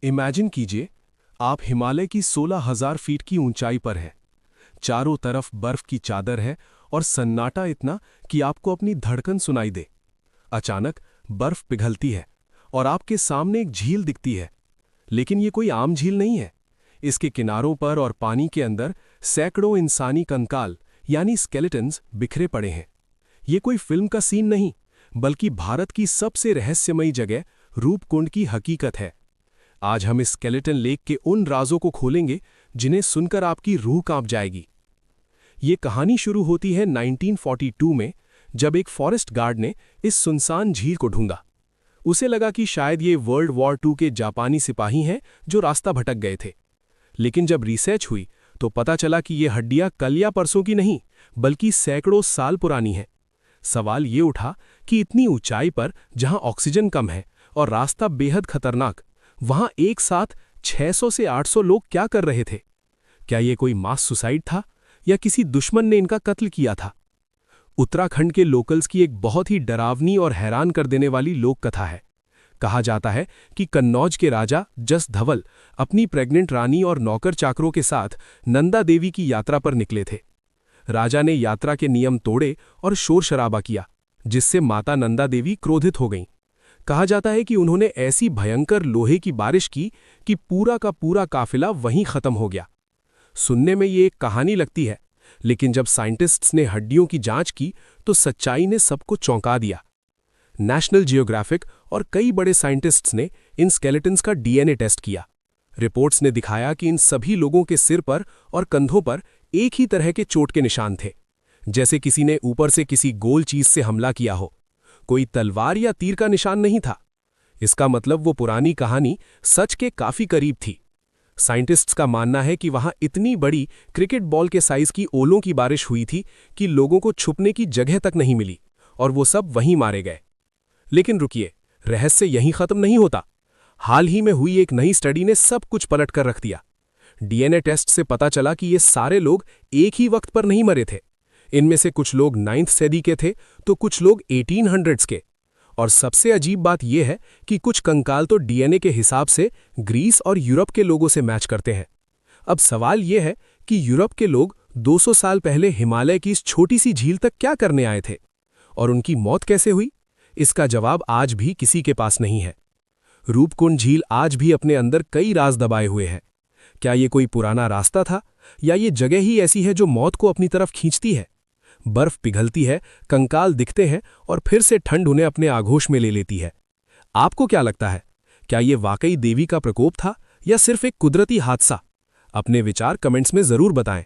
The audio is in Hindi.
इमेजिन कीजिए, आप हिमालय की 16,000 फीट की ऊंचाई पर हैं। चारों तरफ बर्फ की चादर है और सन्नाटा इतना कि आपको अपनी धड़कन सुनाई दे। अचानक बर्फ पिघलती है और आपके सामने एक झील दिखती है। लेकिन ये कोई आम झील नहीं है। इसके किनारों पर और पानी के अंदर सैकड़ों इंसानी कंकाल यानी स्केलेटन्स बिखरे पड़े हैं। ये कोई फिल्म का सीन नहीं, बल्कि भारत की सबसे रहस्यमयी जगह रूपकुंड की हकीकत है। आज हम इस स्केलेटन लेक के उन राजों को खोलेंगे जिन्हें सुनकर आपकी रूह कांप जाएगी। ये कहानी शुरू होती है 1942 में, जब एक फॉरेस्ट गार्ड ने इस सुनसान झील को ढूंढा। उसे लगा कि शायद ये वर्ल्ड वॉर 2 के जापानी सिपाही हैं जो रास्ता भटक गए थे। लेकिन जब रिसर्च हुई तो पता चला कि ये हड्डियां कल या परसों की नहीं, बल्कि सैकड़ों साल पुरानी हैं। सवाल ये उठा कि इतनी ऊंचाई पर जहां ऑक्सीजन कम है और रास्ता बेहद खतरनाक, वहां एक साथ 600 से 800 लोग क्या कर रहे थे? क्या ये कोई मास सुसाइड था या किसी दुश्मन ने इनका कत्ल किया था? उत्तराखंड के लोकल्स की एक बहुत ही डरावनी और हैरान कर देने वाली लोक कथा है। कहा जाता है कि कन्नौज के राजा जस धवल अपनी प्रेग्नेंट रानी और नौकर चाकरों के साथ नंदा देवी की यात्रा पर निकले थे। राजा ने यात्रा के नियम तोड़े और शोर शराबा किया, जिससे माता नंदा देवी क्रोधित हो गईं। कहा जाता है कि उन्होंने ऐसी भयंकर लोहे की बारिश की कि पूरा का पूरा काफिला वहीं खत्म हो गया। सुनने में ये एक कहानी लगती है, लेकिन जब साइंटिस्ट्स ने हड्डियों की जांच की तो सच्चाई ने सबको चौंका दिया। नेशनल जियोग्राफिक और कई बड़े साइंटिस्ट्स ने इन स्केलेटन्स का डीएनए टेस्ट किया। रिपोर्ट्स ने दिखाया कि इन सभी लोगों के सिर पर और कंधों पर एक ही तरह के चोट के निशान थे, जैसे किसी ने ऊपर से किसी गोल चीज से हमला किया हो। कोई तलवार या तीर का निशान नहीं था। इसका मतलब वो पुरानी कहानी सच के काफी करीब थी। साइंटिस्ट्स का मानना है कि वहां इतनी बड़ी क्रिकेट बॉल के साइज की ओलों की बारिश हुई थी कि लोगों को छुपने की जगह तक नहीं मिली और वो सब वहीं मारे गए। लेकिन रुकिए, रहस्य यहीं खत्म नहीं होता। हाल ही में हुई एक नई स्टडी ने सब कुछ पलट कर रख दिया। डीएनए टेस्ट से पता चला कि ये सारे लोग एक ही वक्त पर नहीं मरे थे। इनमें से कुछ लोग 9th सदी के थे तो कुछ लोग 1800s के। और सबसे अजीब बात यह है कि कुछ कंकाल तो डीएनए के हिसाब से ग्रीस और यूरोप के लोगों से मैच करते हैं। अब सवाल यह है कि यूरोप के लोग 200 साल पहले हिमालय की इस छोटी सी झील तक क्या करने आए थे और उनकी मौत कैसे हुई? इसका जवाब आज भी किसी के पास नहीं है। रूपकुंड झील आज भी अपने अंदर कई राज दबाए हुए है। क्या ये कोई पुराना रास्ता था या ये जगह ही ऐसी है जो मौत को अपनी तरफ खींचती है? बर्फ पिघलती है, कंकाल दिखते हैं और फिर से ठंड उन्हें अपने आगोश में ले लेती है। आपको क्या लगता है, क्या ये वाकई देवी का प्रकोप था या सिर्फ एक कुदरती हादसा? अपने विचार कमेंट्स में जरूर बताएं।